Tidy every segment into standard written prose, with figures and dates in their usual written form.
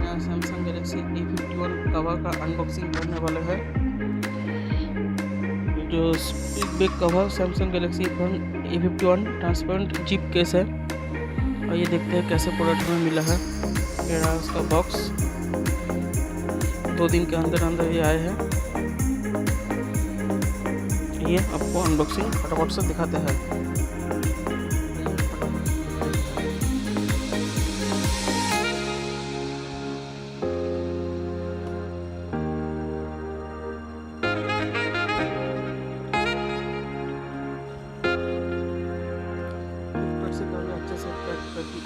नया Samsung Galaxy A51 cover का unboxing करने वाले हैं। जो speak back cover Samsung Galaxy A51 transparent zip case है। और ये देखते हैं कैसे प्रोडक्ट में मिला है। ये रहा उसका बॉक्स, 2 दिन के अंदर अंदर ये आए हैं। ये आपको अनबॉक्सिंग फटाफट से दिखाते हैं। से काफी अच्छे से पैक करके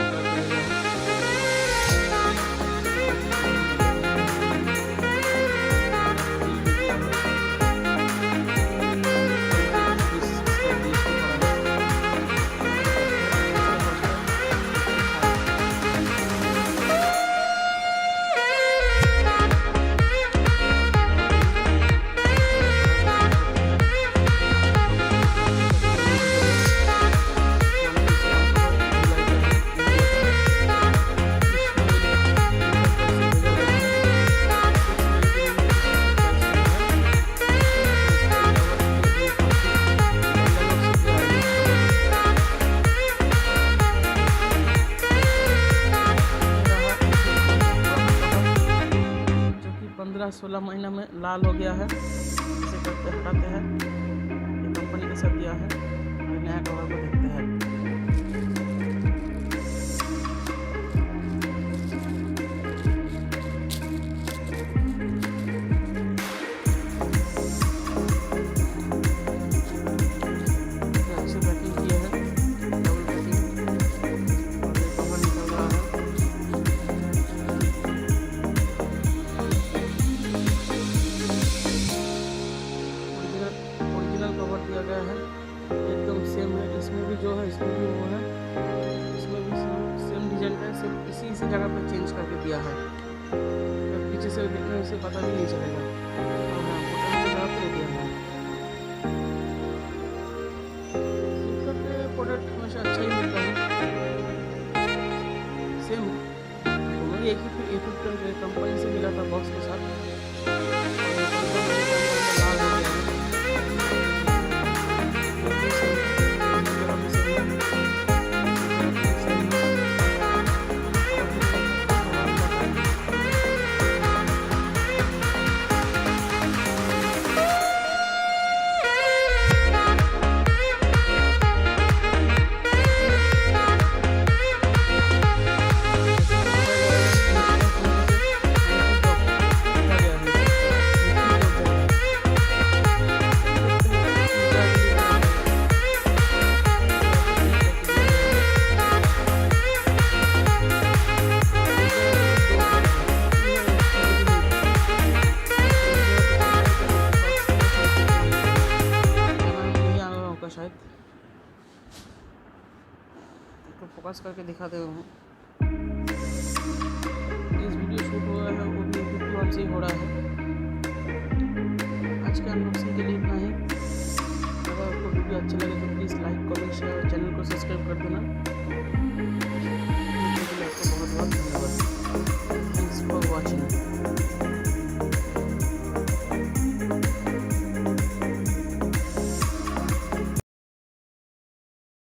जो 15-16 महीना में लाल हो गया है। इसे करते हटाते हैं। ये कंपनी के साथ दिया है। और नया कवर को देखते हैं। अच्छी पैकिंग किया है, डबल पैकिंग, और ये कवर निकल रहा है। ओरिजिनल कवर दिया गया है, एकदम सेम है। इसमें भी जो है, इसमें भी वो है, इसमें भी सेम डिजाइन का है। सिर्फ इसी जगह पे चेंज करके दिया है। पीछे से देखने से पता भी नहीं चलेगा। प्रोडक्ट हमेशा अच्छा ही मिलता है। सेम दोनों एक ही A51 कंपनी से मिला था बॉक्स के साथ। शायद तो फोकस करके दिखाते हूँ। इस वीडियो शूट हो रहा है वो भी A51 से ही हो रहा है। आज के अनबॉक्सिंग के लिए इतना ही। अगर आपको वीडियो अच्छा लगे तो प्लीज़ लाइक, कमेंट, शेयर और चैनल को सब्सक्राइब कर देना। आपको बहुत बहुत धन्यवाद।